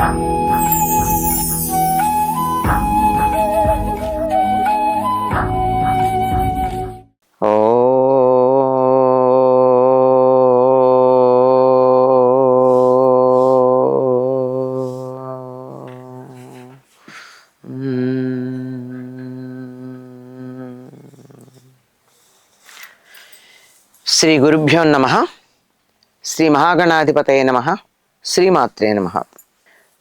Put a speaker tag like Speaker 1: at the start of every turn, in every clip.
Speaker 1: శ్రీ గురుభ్యో నమః. శ్రీ మహాగణాధిపతయే నమః. శ్రీమాత్రే నమః.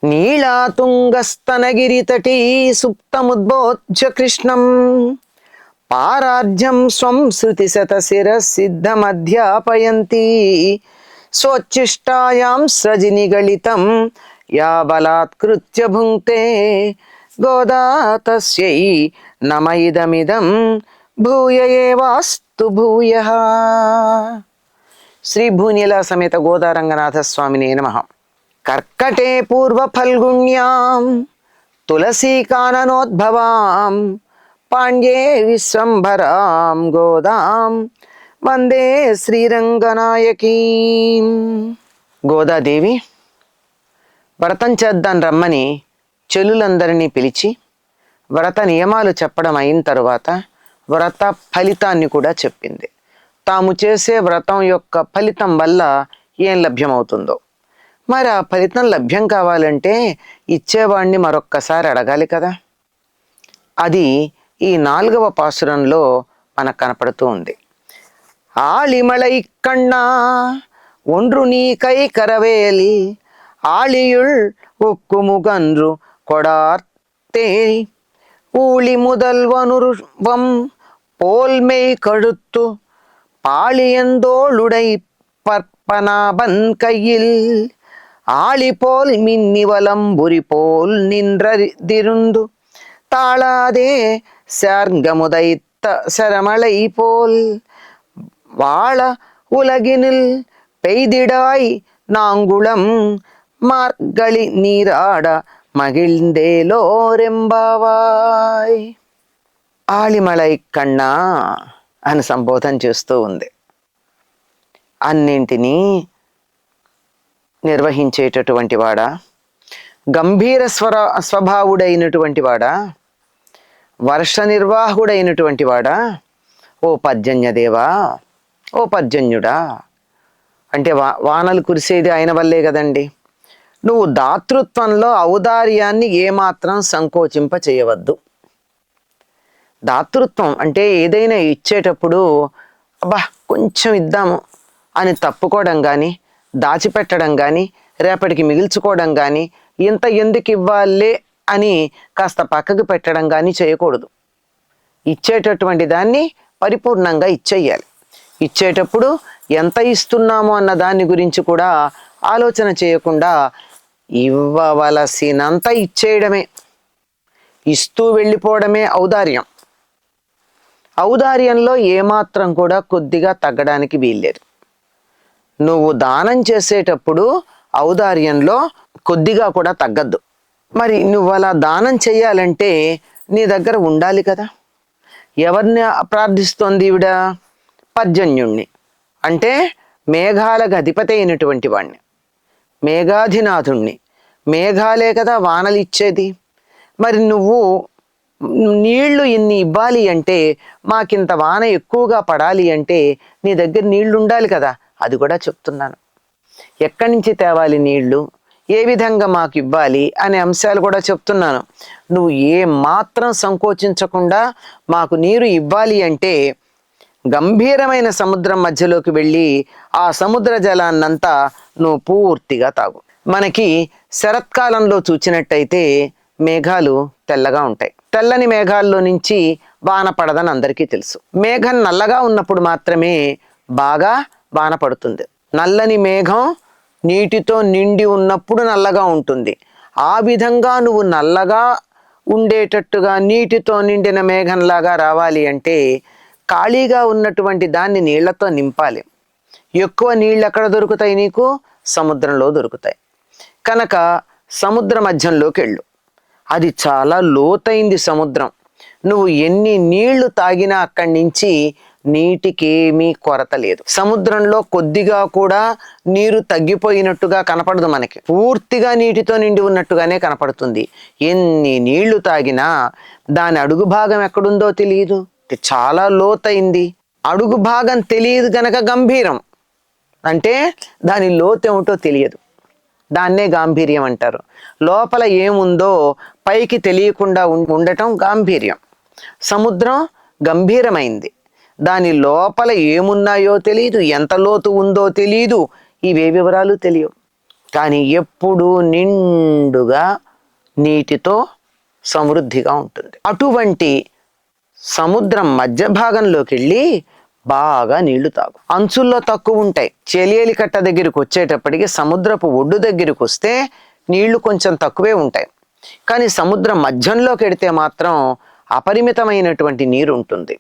Speaker 1: నీళాతుంగస్తనగిరితటీ సుప్తముద్బోధ్య కృష్ణం పారార్ధ్యం స్వం శృతిశతశిరసిద్ధమధ్యాపయంతి స్వోచ్ఛిష్టాయాం స్రజినిగళితం యా బలాత్కృత్య భుంక్తే గోదా తస్యై నమ ఇదమిదం భూయ ఏవాస్తు భూయః. శ్రీ భూనీల సమేత గోదారంగనాథ స్వామినే నమః. కర్కటే పూర్వ ఫల్గుణ్యాం తులసీకాననోద్భవాం పాండ్యే విశ్వంభరాం గోదాం వందే శ్రీరంగనాయకీం. గోదాదేవి వ్రతం చేద్దాం రమ్మని చెల్లులందరినీ పిలిచి వ్రత నియమాలు చెప్పడం అయిన తరువాత వ్రత ఫలితాన్ని కూడా చెప్పింది. తాము చేసే వ్రతం యొక్క ఫలితం వల్ల ఏం లభ్యమవుతుందో, మరి ఆ ఫలితం లభ్యం కావాలంటే ఇచ్చేవాడిని మరొక్కసారి అడగాలి కదా. అది ఈ 4వ పాసురంలో మనకు కనపడుతూ ఉంది. ఆళిమళై కన్నా ఒండ్రు నీ కై కరవేలి ఆళియుள் ఒక్కుముగన్రు కొడార్తే ஊழி முதல்வனுருவம் போல்மெய் கழுத்து பாளியந்தோளுடை பற்பனாபன் கையில் ஆளி போல் மின்னிவலம்புரி போல் நின்றதிருந்து தாளாதே சார்கமுதைத்த சரமலை போல் வாழ உலகினில் பெய்திடாய் நாங்குளம் மார்கழி நீராட మగిళ్ందేలోరెంబావాయ్. ఆళిమళై కన్నా అని సంబోధన చేస్తూ ఉంది. అన్నింటినీ నిర్వహించేటటువంటి వాడా, గంభీర స్వభావుడైనటువంటి వాడా, వర్ష నిర్వాహుడైనటువంటి వాడా, ఓ పర్జన్యదేవా, ఓ పర్జన్యుడా. అంటే వానలు కురిసేది ఆయన వల్లే కదండి. నువ్వు దాతృత్వంలో ఔదార్యాన్ని ఏమాత్రం సంకోచింప చేయవద్దు. దాతృత్వం అంటే ఏదైనా ఇచ్చేటప్పుడు అబ్బా కొంచెం ఇద్దాము అని తప్పుకోవడం కానీ, దాచిపెట్టడం కానీ, రేపటికి మిగిల్చుకోవడం కానీ, ఇంత ఎందుకు ఇవ్వాలే అని కాస్త పక్కకు పెట్టడం కానీ చేయకూడదు. ఇచ్చేటటువంటి దాన్ని పరిపూర్ణంగా ఇచ్చేయాలి. ఇచ్చేటప్పుడు ఎంత ఇస్తున్నామో అన్న దాని గురించి కూడా ఆలోచన చేయకుండా ఇవ్వవలసినంత ఇచ్చేయడమే, ఇస్తూ వెళ్ళిపోవడమే ఔదార్యం. ఔదార్యంలో ఏమాత్రం కూడా కొద్దిగా తగ్గడానికి వీల్లేదు. నువ్వు దానం చేసేటప్పుడు ఔదార్యంలో కొద్దిగా కూడా తగ్గద్దు. మరి నువ్వు అలా దానం చేయాలంటే నీ దగ్గర ఉండాలి కదా. ఎవరిని ప్రార్థిస్తోంది ఈవిడ? పర్జన్యుణ్ణి, అంటే మేఘాలకు అధిపతి అయినటువంటి వాణ్ణి, మేఘాధినాథుణ్ణి. మేఘాలే కదా వానలు ఇచ్చేది. మరి నువ్వు నీళ్లు ఇన్ని ఇవ్వాలి అంటే, మాకింత వాన ఎక్కువగా పడాలి అంటే నీ దగ్గర నీళ్లు ఉండాలి కదా. అది కూడా చెప్తున్నాను. ఎక్కడి నుంచి తేవాలి నీళ్లు, ఏ విధంగా మాకు ఇవ్వాలి అనే అంశాలు కూడా చెప్తున్నాను. నువ్వు ఏ మాత్రం సంకోచించకుండా మాకు నీరు ఇవ్వాలి అంటే గంభీరమైన సముద్రం మధ్యలోకి వెళ్ళి ఆ సముద్ర జలాన్నంతా నువ్వు పూర్తిగా తాగు. మనకి శరత్కాలంలో చూచినట్టయితే మేఘాలు తెల్లగా ఉంటాయి. తెల్లని మేఘాల్లో నుంచి వాన పడదని అందరికీ తెలుసు. మేఘం నల్లగా ఉన్నప్పుడు మాత్రమే బాగా వాన పడుతుంది. నల్లని మేఘం నీటితో నిండి ఉన్నప్పుడు నల్లగా ఉంటుంది. ఆ విధంగా నువ్వు నల్లగా ఉండేటట్టుగా నీటితో నిండిన మేఘంలాగా రావాలి అంటే ఖాళీగా ఉన్నటువంటి దాన్ని నీళ్లతో నింపాలి. ఎక్కువ నీళ్ళు ఎక్కడ దొరుకుతాయి నీకు? సముద్రంలో దొరుకుతాయి. కనుక సముద్ర మధ్యంలోకి వెళ్ళు. అది చాలా లోతైంది సముద్రం. నువ్వు ఎన్ని నీళ్లు తాగినా అక్కడి నుంచి నీటికేమీ కొరత లేదు. సముద్రంలో కొద్దిగా కూడా నీరు తగ్గిపోయినట్టుగా కనపడదు, మనకి పూర్తిగా నీటితో నిండి ఉన్నట్టుగానే కనపడుతుంది. ఎన్ని నీళ్లు తాగినా దాని అడుగు భాగం ఎక్కడుందో తెలియదు, చాలా లోతైంది. అడుగు భాగం తెలియదు గనక గంభీరం, అంటే దాని లోతేమిటో తెలియదు, దాన్నే గాంభీర్యం అంటారు. లోపల ఏముందో పైకి తెలియకుండా ఉండటం గాంభీర్యం. సముద్రం గంభీరమైంది, దాని లోపల ఏమున్నాయో తెలియదు, ఎంత లోతు ఉందో తెలియదు, ఇవే వివరాలు తెలియవు. కానీ ఎప్పుడూ నిండుగా నీటితో సమృద్ధిగా ఉంటుంది. అటువంటి సముద్రం మధ్య భాగంలోకి వెళ్ళి బాగా నీళ్లు తాగు. అంచుల్లో తక్కువ ఉంటాయి. చెలియలి కట్ట దగ్గరికి వచ్చేటప్పటికి సముద్రపు ఒడ్డు దగ్గరికి వస్తే నీళ్లు కొంచెం తక్కువే ఉంటాయి. కానీ సముద్రం మధ్యంలోకి వెడితే మాత్రం అపరిమితమైనటువంటి నీరు ఉంటుంది.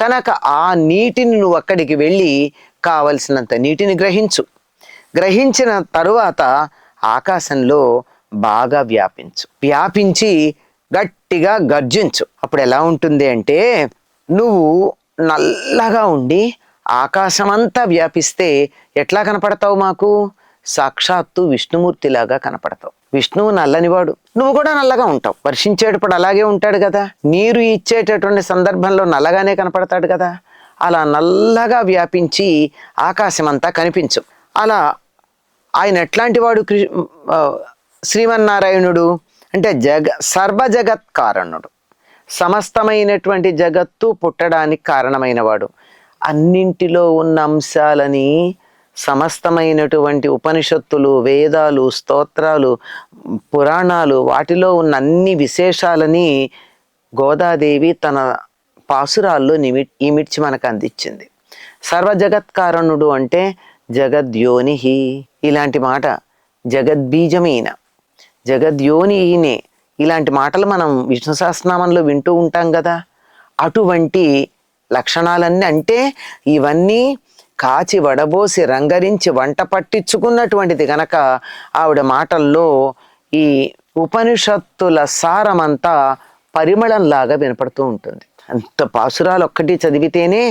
Speaker 1: కనుక ఆ నీటిని నువ్వు అక్కడికి వెళ్ళి కావలసినంత నీటిని గ్రహించిన తరువాత ఆకాశంలో బాగా వ్యాపించి గట్టిగా గర్జించు. అప్పుడు ఎలా ఉంటుంది అంటే, నువ్వు నల్లగా ఉండి ఆకాశమంతా వ్యాపిస్తే ఎట్లా కనపడతావు? మాకు సాక్షాత్తు విష్ణుమూర్తిలాగా కనపడతావు. విష్ణువు నల్లనివాడు, నువ్వు కూడా నల్లగా ఉంటావు. వర్షించేటప్పుడు అలాగే ఉంటాడు కదా, నీరు ఇచ్చేటటువంటి సందర్భంలో నల్లగానే కనపడతాడు కదా. అలా నల్లగా వ్యాపించి ఆకాశమంతా కనిపించు. అలా ఆయన ఎట్లాంటి వాడు? శ్రీమన్నారాయణుడు అంటే సర్వజగత్ కారణుడు, సమస్తమైనటువంటి జగత్తు పుట్టడానికి కారణమైనవాడు. అన్నింటిలో ఉన్న అంశాలని, సమస్తమైనటువంటి ఉపనిషత్తులు, వేదాలు, స్తోత్రాలు, పురాణాలు, వాటిలో ఉన్న అన్ని విశేషాలని గోదాదేవి తన పాసురాల్లో ఇమిడ్చి మనకు అందించింది. సర్వజగత్కారణుడు అంటే జగద్యోనిహి, ఇలాంటి మాట, జగద్బీజమైన, జగద్యోని ఈయనే, ఇలాంటి మాటలు మనం విష్ణు సహస్రనామంలో వింటూ ఉంటాం కదా. అటువంటి లక్షణాలన్నీ, అంటే ఇవన్నీ కాచి వడబోసి రంగరించి వంట పట్టించుకున్నటువంటిది గనక ఆవిడ మాటల్లో ఈ ఉపనిషత్తుల సారమంతా పరిమళంలాగా వినపడుతూ ఉంటుంది. అంత పాసురాలు ఒక్కటి చదివితేనే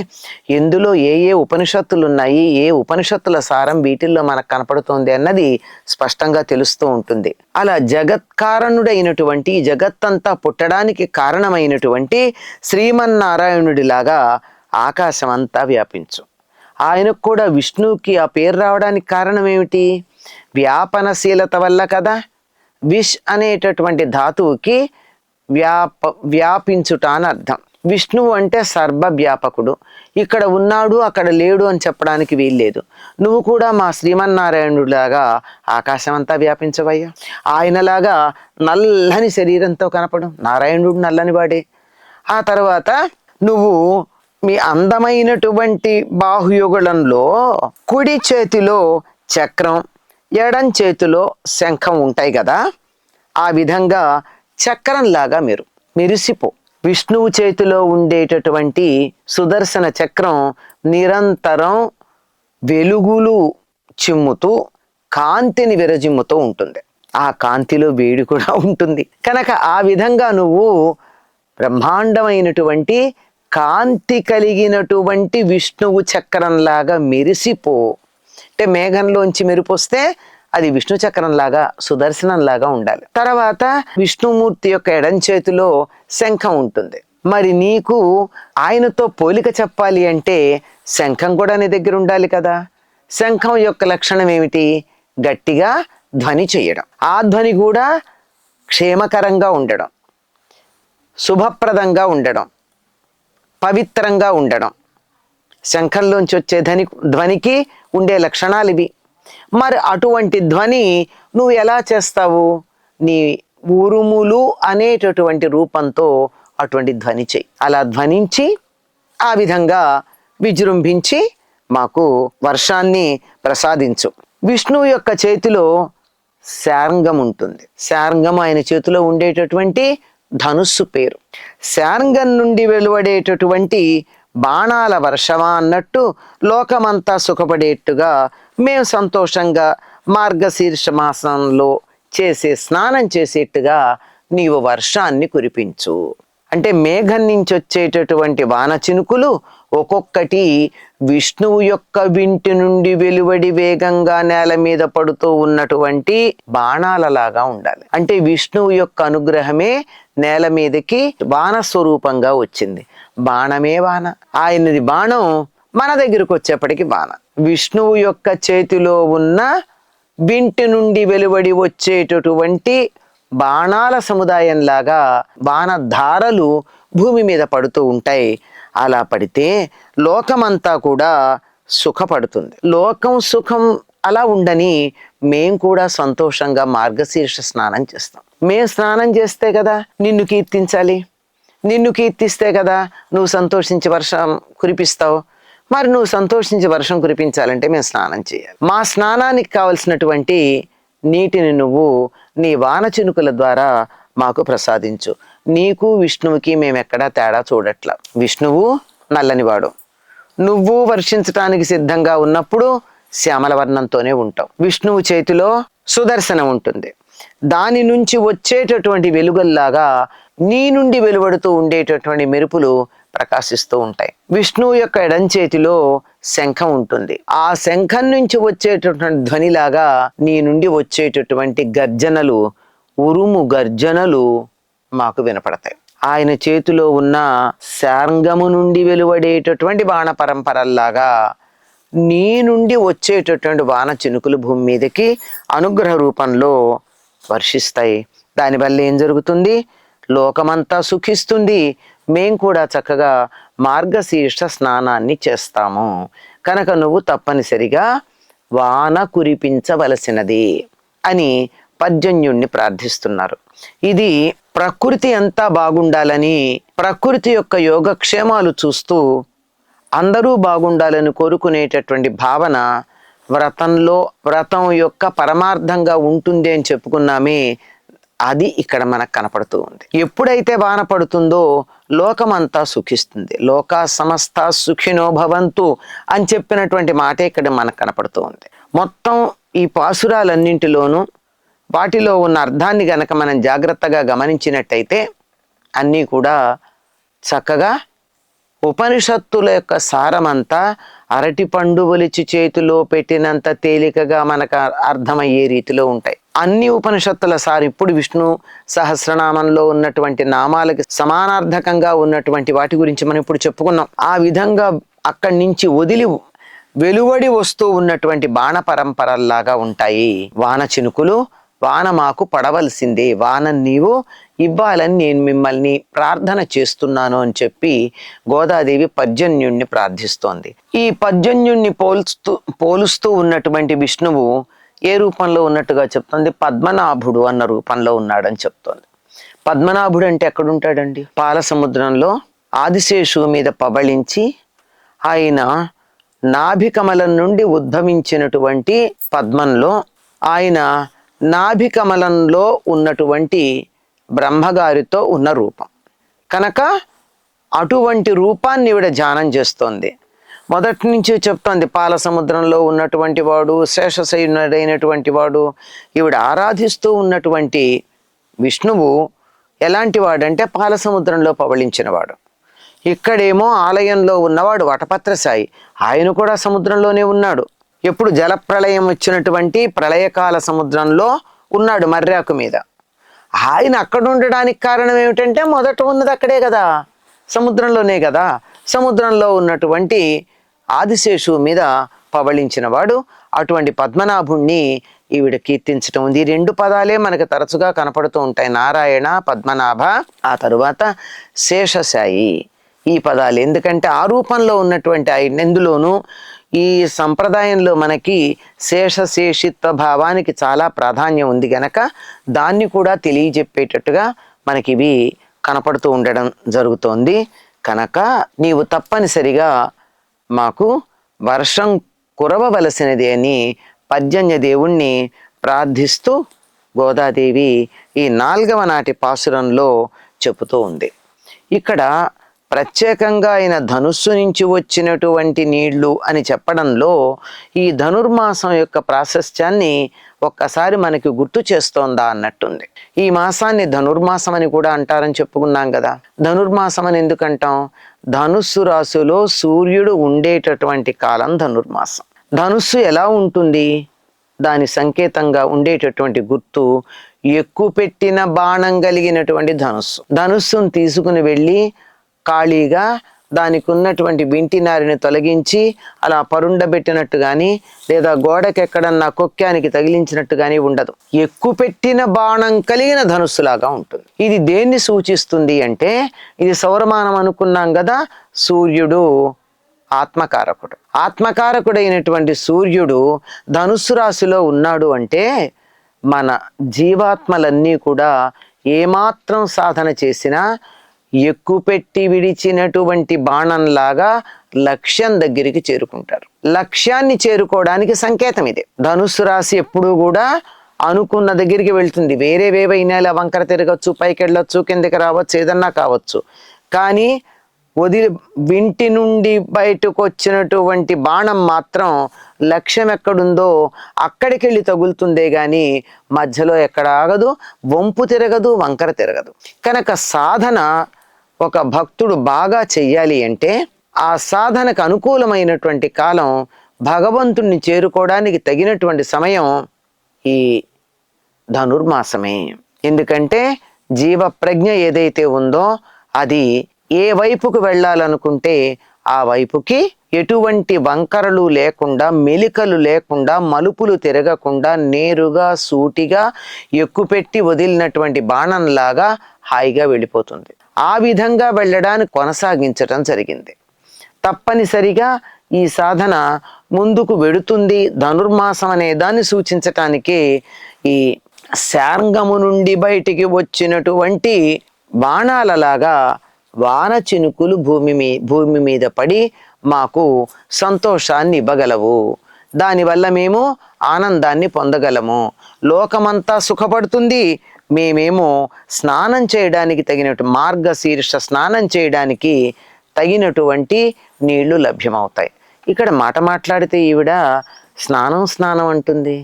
Speaker 1: ఎందులో ఏ ఏ ఉపనిషత్తులు ఉన్నాయి, ఏ ఉపనిషత్తుల సారం వీటిల్లో మనకు కనపడుతోంది అన్నది స్పష్టంగా తెలుస్తూ ఉంటుంది. అలా జగత్కారణుడైనటువంటి, జగత్తంతా పుట్టడానికి కారణమైనటువంటి శ్రీమన్నారాయణుడిలాగా ఆకాశం అంతా వ్యాపించు. ఆయనకు కూడా, విష్ణువుకి ఆ పేరు రావడానికి కారణం ఏమిటి? వ్యాపనశీలత వల్ల కదా. విష్ అనేటటువంటి ధాతువుకి వ్యాపించుట అని అర్థం. విష్ణువు అంటే సర్వవ్యాపకుడు, ఇక్కడ ఉన్నాడు అక్కడ లేడు అని చెప్పడానికి వీల్లేదు. నువ్వు కూడా మా శ్రీమన్నారాయణుడిలాగా ఆకాశం అంతా వ్యాపించవయ్యా. ఆయనలాగా నల్లని శరీరంతో కనపడు. నారాయణుడు నల్లని వాడే. ఆ తర్వాత నువ్వు మీ అందమైనటువంటి బాహుయుగళంలో కుడి చేతిలో చక్రం, ఎడం చేతిలో శంఖం ఉంటాయి కదా, ఆ విధంగా చక్రంలాగా మెరిసిపో. విష్ణువు చేతిలో ఉండేటటువంటి సుదర్శన చక్రం నిరంతరం వెలుగులు చిమ్ముతూ కాంతిని విరజిమ్ముతూ ఉంటుంది. ఆ కాంతిలో వేడి కూడా ఉంటుంది. కనుక ఆ విధంగా నువ్వు బ్రహ్మాండమైనటువంటి కాంతి కలిగినటువంటి విష్ణువు చక్రంలాగా మెరిసిపో. అంటే మేఘంలోంచి మెరుపొస్తే అది విష్ణు చక్రంలాగా, సుదర్శనంలాగా ఉండాలి. తర్వాత విష్ణుమూర్తి యొక్క ఎడం చేతిలో శంఖం ఉంటుంది. మరి నీకు ఆయనతో పోలిక చెప్పాలి అంటే శంఖం కూడా నీ దగ్గర ఉండాలి కదా. శంఖం యొక్క లక్షణం ఏమిటి? గట్టిగా ధ్వని చేయడం. ఆ ధ్వని కూడా క్షేమకరంగా ఉండడం, శుభప్రదంగా ఉండడం, పవిత్రంగా ఉండడం. శంఖంలోంచి వచ్చే ధ్వనికి ఉండే లక్షణాలు ఇవి. మరి అటువంటి ధ్వని నువ్వు ఎలా చేస్తావు? నీ ఉరుములు అనేటటువంటి రూపంతో అటువంటి ధ్వని చెయ్యి. అలా ధ్వనించి ఆ విధంగా విజృంభించి మాకు వర్షాన్ని ప్రసాదించు. విష్ణువు యొక్క చేతిలో శార్ంగం ఉంటుంది. శార్ంగం ఆయన చేతిలో ఉండేటటువంటి ధనుస్సు పేరు. శార్ంగం నుండి వెలువడేటటువంటి బాణాల వర్షమా అన్నట్టు లోకమంతా సుఖపడేట్టుగా మేము సంతోషంగా మార్గశీర్ష మాసంలో స్నానం చేసేట్టుగా నీవు వర్షాన్ని కురిపించు. అంటే మేఘం నుంచి వచ్చేటటువంటి వాన చినుకులు ఒక్కొక్కటి విష్ణువు యొక్క వింటి నుండి వెలువడి వేగంగా నేల మీద పడుతూ ఉన్నటువంటి బాణాలలాగా ఉండాలి. అంటే విష్ణువు యొక్క అనుగ్రహమే నేల మీదకి బాణ స్వరూపంగా వచ్చింది. బాణమే వాన, ఆయనది బాణం మన దగ్గరకు వచ్చేప్పటికి బాణ. విష్ణువు యొక్క చేతిలో ఉన్న వింటి నుండి వెలువడి వచ్చేటటువంటి బాణాల సముదాయంలాగా బాణధారలు భూమి మీద పడుతూ ఉంటాయి. అలా పడితే లోకమంతా కూడా సుఖపడుతుంది. లోకం సుఖం అలా ఉండని మేం కూడా సంతోషంగా మార్గశీర్ష స్నానం చేస్తాం. మేం స్నానం చేస్తే కదా నిన్ను కీర్తించాలి, నిన్ను కీర్తిస్తే కదా నువ్వు సంతోషించి వర్షం కురిపిస్తావు. మరి నువ్వు సంతోషించి వర్షం కురిపించాలంటే మేము స్నానం చేయాలి. మా స్నానానికి కావలసినటువంటి నీటిని నువ్వు నీ వాన చినుకుల ద్వారా మాకు ప్రసాదించు. నీకు విష్ణువుకి మేమెక్కడా తేడా చూడట్లా. విష్ణువు నల్లనివాడు, నువ్వు వర్షించటానికి సిద్ధంగా ఉన్నప్పుడు శ్యామల వర్ణంతోనే ఉంటావు. విష్ణువు చేతిలో సుదర్శనం ఉంటుంది, దాని నుంచి వచ్చేటటువంటి వెలుగుల్లాగా నీ నుండి వెలువడుతూ ఉండేటటువంటి మెరుపులు ప్రకాశిస్తూ ఉంటాయి. విష్ణువు యొక్క ఎడం చేతిలో శంఖం ఉంటుంది, ఆ శంఖం నుంచి వచ్చేటటువంటి ధ్వనిలాగా నీ నుండి వచ్చేటటువంటి గర్జనలు, ఉరుము గర్జనలు మాకు వినపడతాయి. ఆయన చేతిలో ఉన్న శార్ంగము నుండి వెలువడేటటువంటి బాణ పరంపరల్లాగా నీ నుండి వచ్చేటటువంటి వాన చినుకులు భూమి మీదకి అనుగ్రహ రూపంలో వర్షిస్తాయి. దానివల్ల ఏం జరుగుతుంది? లోకమంతా సుఖిస్తుంది. మేం కూడా చక్కగా మార్గశీర్ష స్నానాన్ని చేస్తాము. కనుక నువ్వు తప్పనిసరిగా వాన కురిపించవలసినది అని పర్జన్యుణ్ణి ప్రార్థిస్తున్నారు. ఇది ప్రకృతి అంతా బాగుండాలని, ప్రకృతి యొక్క యోగక్షేమాలు చూస్తూ అందరూ బాగుండాలని కోరుకునేటటువంటి భావన వ్రతం యొక్క పరమార్థంగా ఉంటుంది అని చెప్పుకున్నామే, అది ఇక్కడ మనకు కనపడుతూ ఉంది. ఎప్పుడైతే వాన పడుతుందో లోకమంతా సుఖిస్తుంది. లోకా సమస్త సుఖినో భవంతు అని చెప్పినటువంటి మాట ఇక్కడ మనకు కనపడుతూ ఉంది. మొత్తం ఈ పాసురాలన్నింటిలోనూ వాటిలో ఉన్న అర్థాన్ని గనక మనం జాగ్రత్తగా గమనించినట్టయితే అన్నీ కూడా చక్కగా ఉపనిషత్తుల యొక్క సారమంతా అరటి పండు ఒలిచి చేతిలో పెట్టినంత తేలికగా మనకు అర్థమయ్యే రీతిలో ఉంటాయి. అన్ని ఉపనిషత్తుల సారం ఇప్పుడు విష్ణు సహస్రనామంలో ఉన్నటువంటి నామాలకి సమానార్థకంగా ఉన్నటువంటి వాటి గురించి మనం ఇప్పుడు చెప్పుకున్నాం. ఆ విధంగా అక్కడి నుంచి వదిలి వెలువడి వస్తూ ఉన్నటువంటి బాణ పరంపరల్లాగా ఉంటాయి వాన చినుకులు. వాన మాకు పడవలసిందే, వాన నీవు ఇవ్వాలని నేను మిమ్మల్ని ప్రార్థన చేస్తున్నాను అని చెప్పి గోదాదేవి పర్జన్యుణ్ణి ప్రార్థిస్తోంది. ఈ పర్జన్యుణ్ణి పోలుస్తూ ఉన్నటువంటి విష్ణువు ఏ రూపంలో ఉన్నట్టుగా చెప్తోంది? పద్మనాభుడు అన్న రూపంలో ఉన్నాడని చెప్తోంది. పద్మనాభుడు అంటే ఎక్కడుంటాడండి? పాల సముద్రంలో ఆదిశేషువు మీద పబళించి ఆయన నాభికమలం నుండి ఉద్భవించినటువంటి పద్మంలో, ఆయన నాభికమలంలో ఉన్నటువంటి బ్రహ్మగారితో ఉన్న రూపం కనుక అటువంటి రూపాన్ని ఈవిడ ధ్యానం చేస్తోంది. మొదటి నుంచి చెప్తోంది పాల సముద్రంలో ఉన్నటువంటి వాడు, శేషశయనుడైనటువంటి వాడు. ఈవిడ ఆరాధిస్తూ ఉన్నటువంటి విష్ణువు ఎలాంటి వాడంటే పాల సముద్రంలో పవళించిన వాడు. ఇక్కడేమో ఆలయంలో ఉన్నవాడు వటపత్రసాయి, ఆయన కూడా సముద్రంలోనే ఉన్నాడు. ఎప్పుడు జలప్రళయం వచ్చినటువంటి ప్రళయకాల సముద్రంలో ఉన్నాడు మర్యాకు మీద. ఆయన అక్కడ ఉండడానికి కారణం ఏమిటంటే మొదట ఉన్నది అక్కడే కదా, సముద్రంలోనే కదా. సముద్రంలో ఉన్నటువంటి ఆదిశేషువు మీద పవళించిన వాడు. అటువంటి పద్మనాభుణ్ణి ఈవిడ కీర్తించటం ఉంది. ఈ రెండు పదాలే మనకు తరచుగా కనపడుతూ ఉంటాయి, నారాయణ, పద్మనాభ, ఆ తరువాత శేషశాయి. ఈ పదాలు ఎందుకంటే ఆ రూపంలో ఉన్నటువంటి ఆయన ఎందులోనూ ఈ సంప్రదాయంలో మనకి శేషశేషిత్వ భావానికి చాలా ప్రాధాన్యం ఉంది గనక దాన్ని కూడా తెలియజెప్పేటట్టుగా మనకి ఇవి కనపడుతూ ఉండడం జరుగుతోంది. కనుక నీవు తప్పనిసరిగా మాకు వర్షం కురవవలసినది అని పర్జన్య దేవుణ్ణి ప్రార్థిస్తూ గోదాదేవి ఈ 4వ నాటి పాసురంలో చెబుతూ ఉంది. ఇక్కడ ప్రత్యేకంగా ఆయన ధనుస్సు నుంచి వచ్చినటువంటి నీళ్లు అని చెప్పడంలో ఈ ధనుర్మాసం యొక్క ప్రాశస్త్యాన్ని ఒక్కసారి మనకి గుర్తు చేస్తోందా అన్నట్టుంది. ఈ మాసాన్ని ధనుర్మాసం అని కూడా అంటారని చెప్పుకున్నాం కదా. ధనుర్మాసం అని ఎందుకంటాం? ధనుస్సు రాశిలో సూర్యుడు ఉండేటటువంటి కాలం ధనుర్మాసం. ధనుస్సు ఎలా ఉంటుంది? దాని సంకేతంగా ఉండేటటువంటి గుర్తు ఎక్కువ పెట్టిన బాణం కలిగినటువంటి ధనుస్సు. ధనుస్సును తీసుకుని వెళ్ళి ఖాళీగా దానికి ఉన్నటువంటి వింటినారిని తొలగించి అలా పరుండబెట్టినట్టు కానీ లేదా గోడకెక్కడన్నా కొక్కానికి తగిలించినట్టు కానీ ఉండదు. ఎక్కువ పెట్టిన బాణం కలిగిన ధనుస్సులాగా ఉంటుంది. ఇది దేన్ని సూచిస్తుంది అంటే, ఇది సౌరమానం అనుకున్నాం కదా. సూర్యుడు ఆత్మకారకుడు. ఆత్మకారకుడైనటువంటి సూర్యుడు ధనుస్సు రాశిలో ఉన్నాడు అంటే మన జీవాత్మలన్నీ కూడా ఏమాత్రం సాధన చేసినా ఎక్కువ పెట్టి విడిచినటువంటి బాణంలాగా లక్ష్యం దగ్గరికి చేరుకుంటారు. లక్ష్యాన్ని చేరుకోవడానికి సంకేతం ఇది. ధనుస్సు రాశి ఎప్పుడూ కూడా అనుకున్న దగ్గరికి వెళ్తుంది. వేరేవేవైనా వంకర తిరగచ్చు, పైకి వెళ్ళొచ్చు, కిందకి రావచ్చు, ఏదన్నా కావచ్చు. కానీ వింటి నుండి బయటకు వచ్చినటువంటి బాణం మాత్రం లక్ష్యం ఎక్కడుందో అక్కడికి వెళ్ళి తగులుతుందే గాని మధ్యలో ఎక్కడ ఆగదు, వంపు తిరగదు, వంకర తిరగదు. కనుక సాధన ఒక భక్తుడు బాగా చెయ్యాలి అంటే ఆ సాధనకు అనుకూలమైనటువంటి కాలం, భగవంతుణ్ణి చేరుకోవడానికి తగినటువంటి సమయం ఈ ధనుర్మాసమే. ఎందుకంటే జీవ ప్రజ్ఞ ఏదైతే ఉందో అది ఏ వైపుకు వెళ్ళాలనుకుంటే ఆ వైపుకి ఎటువంటి వంకరలు లేకుండా, మెలికలు లేకుండా, మలుపులు తిరగకుండా నేరుగా సూటిగా ఎక్కుపెట్టి వదిలినటువంటి బాణంలాగా హాయిగా వెళ్ళిపోతుంది. ఆ విధంగా వెళ్ళడానికి కొనసాగించటం జరిగింది. తప్పనిసరిగా ఈ సాధన ముందుకు వెడుతుంది. ధనుర్మాసం అనే దాన్ని సూచించటానికి ఈ శార్ంగము నుండి బయటికి వచ్చినటువంటి బాణాలలాగా వాన చినుకులు భూమి మీద పడి మాకు సంతోషాన్ని ఇవ్వగలవు. దానివల్ల మేము ఆనందాన్ని పొందగలము. లోకమంతా సుఖపడుతుంది. మేమేమో స్నానం చేయడానికి తగినట్టు మార్గశీర్ష స్నానం చేయడానికి తగినటువంటి నీళ్లు లభ్యమవుతాయి. ఇక్కడ మాట్లాడితే ఈవిడ స్నానం అంటుంది.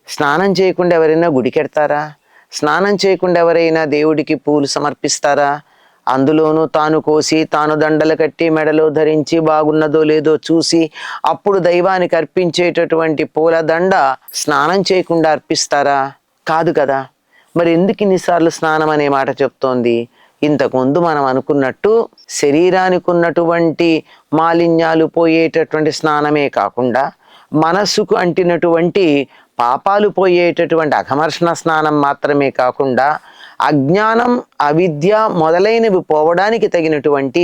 Speaker 1: స్నానం చేయకుండా ఎవరైనా గుడికెడతారా? స్నానం చేయకుండా ఎవరైనా దేవుడికి పూలు సమర్పిస్తారా? అందులోనూ తాను కోసి, తాను దండలు కట్టి, మెడలో ధరించి, బాగున్నదో లేదో చూసి అప్పుడు దైవానికి అర్పించేటటువంటి పూలదండ స్నానం చేయకుండా అర్పిస్తారా? కాదు కదా. మరి ఎందుకు ఇన్నిసార్లు స్నానం అనే మాట చెప్తోంది? ఇంతకుముందు మనం అనుకున్నట్టు శరీరానికి ఉన్నటువంటి మాలిన్యాలు పోయేటటువంటి స్నానమే కాకుండా, మనస్సుకు అంటినటువంటి పాపాలు పోయేటటువంటి అఘమర్షణ స్నానం మాత్రమే కాకుండా, అజ్ఞానం, అవిద్య మొదలైనవి పోవడానికి తగినటువంటి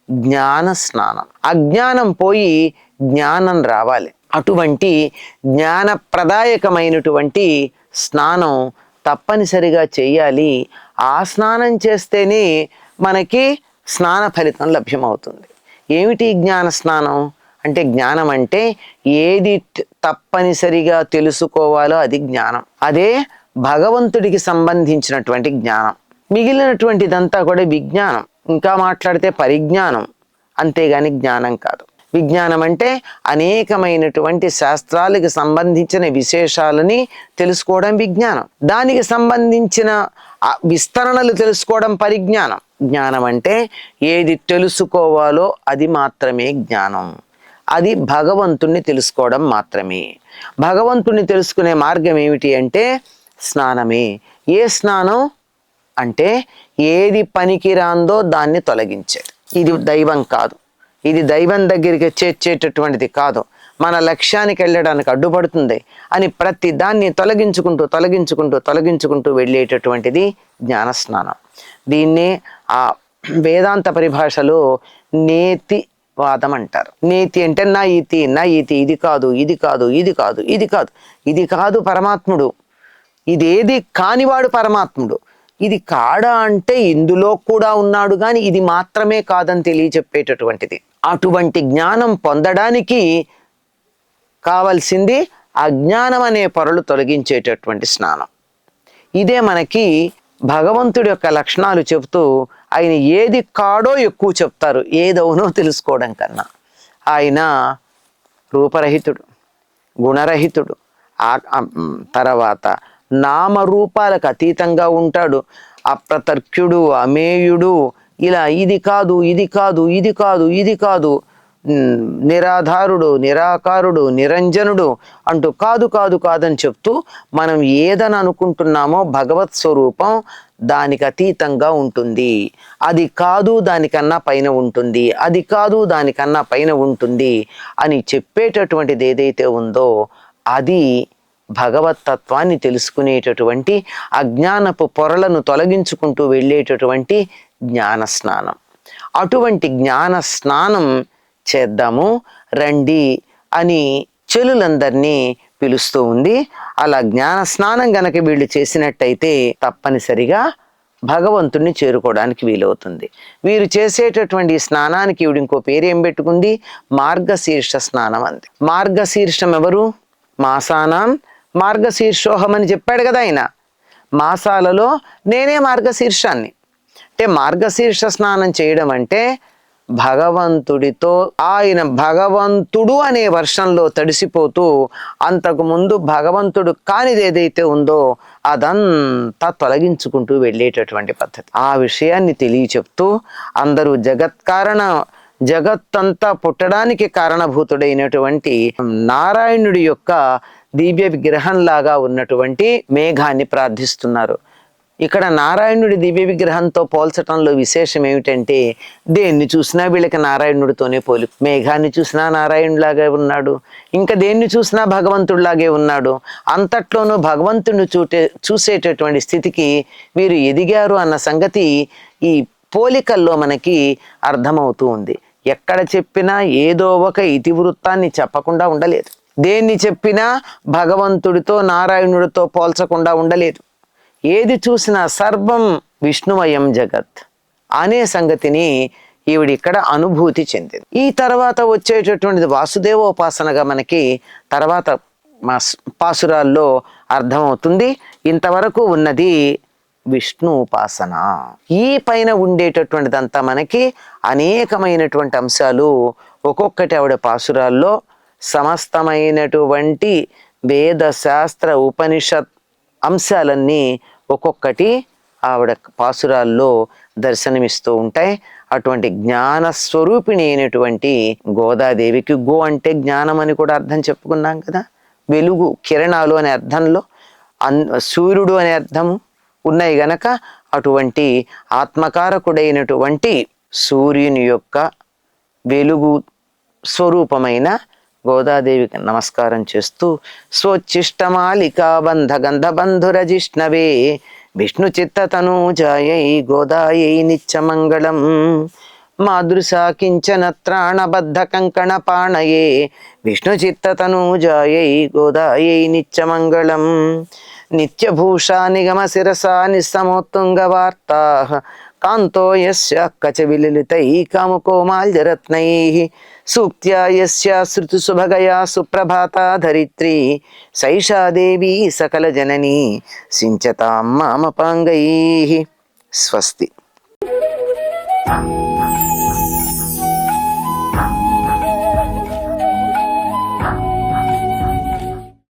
Speaker 1: జ్ఞాన స్నానం. అజ్ఞానం పోయి జ్ఞానం రావాలి. అటువంటి జ్ఞానప్రదాయకమైనటువంటి స్నానం తప్పనిసరిగా చేయాలి. ఆ స్నానం చేస్తేనే మనకి స్నాన ఫలితం లభ్యమవుతుంది. ఏమిటి జ్ఞాన స్నానం అంటే? జ్ఞానం అంటే ఏది తప్పనిసరిగా తెలుసుకోవాలో అది జ్ఞానం. అదే భగవంతుడికి సంబంధించినటువంటి జ్ఞానం. మిగిలినటువంటిదంతా కూడా విజ్ఞానం, ఇంకా మాట్లాడితే పరిజ్ఞానం, అంతేగాని జ్ఞానం కాదు. విజ్ఞానం అంటే అనేకమైనటువంటి శాస్త్రాలకు సంబంధించిన విశేషాలని తెలుసుకోవడం విజ్ఞానం. దానికి సంబంధించిన విస్తరణలు తెలుసుకోవడం పరిజ్ఞానం. జ్ఞానం అంటే ఏది తెలుసుకోవాలో అది మాత్రమే జ్ఞానం. అది భగవంతుణ్ణి తెలుసుకోవడం మాత్రమే. భగవంతుణ్ణి తెలుసుకునే మార్గం ఏమిటి అంటే స్నానమే. ఏ స్నానం అంటే ఏది పనికిరాందో దాన్ని తొలగించేది. ఇది దైవం కాదు, ఇది దైవం దగ్గరికి చేర్చేటటువంటిది కాదు, మన లక్ష్యానికి వెళ్ళడానికి అడ్డుపడుతుంది అని ప్రతి దాన్ని తొలగించుకుంటూ వెళ్ళేటటువంటిది జ్ఞానస్నానం. దీన్నే ఆ వేదాంత పరిభాషలో నేతి వాదం అంటారు. నేతి అంటే నా ఇతి, ఇది కాదు, ఇది కాదు పరమాత్ముడు. ఇదేది కానివాడు పరమాత్ముడు. ఇది కాడా అంటే ఇందులో కూడా ఉన్నాడు కానీ ఇది మాత్రమే కాదని తెలియచెప్పేటటువంటిది. అటువంటి జ్ఞానం పొందడానికి కావలసింది అజ్ఞానం అనే పొరలు తొలగించేటటువంటి స్నానం. ఇదే మనకి భగవంతుడి యొక్క లక్షణాలు చెబుతూ ఆయన ఏది కాడో ఎక్కువ చెప్తారు, ఏదవునో తెలుసుకోవడం కన్నా. ఆయన రూపరహితుడు, గుణరహితుడు, తర్వాత నామరూపాలకు అతీతంగా ఉంటాడు, అప్రతర్క్యుడు, అమేయుడు, ఇలా ఇది కాదు ఇది కాదు ఇది కాదు ఇది కాదు, నిరాధారుడు, నిరాకారుడు, నిరంజనుడు అంటూ కాదు కాదు కాదని చెప్తూ మనం ఏదని అనుకుంటున్నామో భగవత్ స్వరూపం దానికి అతీతంగా ఉంటుంది. అది కాదు దానికన్నా పైన ఉంటుంది, అది కాదు దానికన్నా పైన ఉంటుంది అని చెప్పేటటువంటిది ఏదైతే ఉందో అది భగవతత్వాన్ని తెలుసుకునేటటువంటి అజ్ఞానపు పొరలను తొలగించుకుంటూ వెళ్ళేటటువంటి జ్ఞానస్నానం. అటువంటి జ్ఞాన స్నానం చేద్దాము రండి అని చెలులందరినీ పిలుస్తూ ఉంది. అలా జ్ఞాన స్నానం గనక వీళ్ళు చేసినట్టయితే తప్పనిసరిగా భగవంతుణ్ణి చేరుకోవడానికి వీలవుతుంది. వీరు చేసేటటువంటి స్నానానికి ఈవిడ ఇంకో పేరు ఏం పెట్టుకుంది? మార్గశీర్ష స్నానం అంది. మార్గశీర్షం ఎవరు? మాసానాం మార్గశీర్షోహం అని చెప్పాడు కదా ఆయన. మాసాలలో నేనే మార్గశీర్షాన్ని. అంటే మార్గశీర్ష స్నానం చేయడం అంటే భగవంతుడితో, ఆయన భగవంతుడు అనే వర్షంలో తడిసిపోతూ అంతకుముందు భగవంతుడు కానిది ఏదైతే ఉందో అదంతా తొలగించుకుంటూ వెళ్ళేటటువంటి పద్ధతి. ఆ విషయాన్ని తెలియచెప్తూ అందరూ జగత్తంతా పుట్టడానికి కారణభూతుడైనటువంటి నారాయణుడి యొక్క దివ్య విగ్రహంలాగా ఉన్నటువంటి మేఘాన్ని ప్రార్థిస్తున్నారు. ఇక్కడ నారాయణుడి దివ్య విగ్రహంతో పోల్చటంలో విశేషం ఏమిటంటే దేన్ని చూసినా వీళ్ళకి నారాయణుడితోనే పోలి. మేఘాన్ని చూసినా నారాయణులాగే ఉన్నాడు, ఇంకా దేన్ని చూసినా భగవంతుడిలాగే ఉన్నాడు. అంతట్లోనూ భగవంతుడిని చూసేటటువంటి స్థితికి వీరు ఎదిగారు అన్న సంగతి ఈ పోలికల్లో మనకి అర్థమవుతూ ఉంది. ఎక్కడ చెప్పినా ఏదో ఒక ఇతివృత్తాన్ని చెప్పకుండా ఉండలేదు, దేన్ని చెప్పినా భగవంతుడితో నారాయణుడితో పోల్చకుండా ఉండలేదు. ఏది చూసినా సర్వం విష్ణుమయం జగత్ అనే సంగతిని ఈవిడ ఇక్కడ అనుభూతి చెందింది. ఈ తర్వాత వచ్చేటటువంటిది వాసుదేవోపాసనగా మనకి తర్వాత పాసురాల్లో అర్థమవుతుంది. ఇంతవరకు ఉన్నది విష్ణు ఉపాసన. ఈ పైన ఉండేటటువంటిదంతా మనకి అనేకమైనటువంటి అంశాలు ఒక్కొక్కటి ఆవిడ పాసురాల్లో సమస్తమైనటువంటి వేద శాస్త్ర ఉపనిషత్ అంశాలన్నీ ఒక్కొక్కటి ఆవిడ పాసురాల్లో దర్శనమిస్తూ ఉంటాయి. అటువంటి జ్ఞాన స్వరూపిణి అయినటువంటి గోదాదేవికి, గో అంటే జ్ఞానం అని కూడా అర్థం చెప్పుకున్నాం కదా, వెలుగు కిరణాలు అనే అర్థంలో సూర్యుడు అనే అర్థము ఉన్నాయి గనక అటువంటి ఆత్మకారకుడైనటువంటి సూర్యుని యొక్క వెలుగు స్వరూపమైన గోదాదేవికి నమస్కారం చేస్తూ స్వోచ్చిష్టమాలికా బంధ గంధబంధురజిష్ణవే విష్ణు చిత్తతనూజాయై గోదాయై నిత్యమంగళం మాదృశా కించన త్రాణబద్ధ కంకణ పాణయే విష్ణు చిత్తతనూజాయై గోదాయై నిత్యమంగళం నిత్యభూషా నిగమ శిరసా నిస్సమోత్తుంగ వార్తా కాంతో యస్య కచవిలలితై కాముకోమాల్యరత్నైః సూక్త్యా యస్య శృతి సుభగయా సుప్రభాతా ధరిత్రీ సైషా దేవీ సకల జననీ సించతాం మామపాంగైః. స్వస్తి.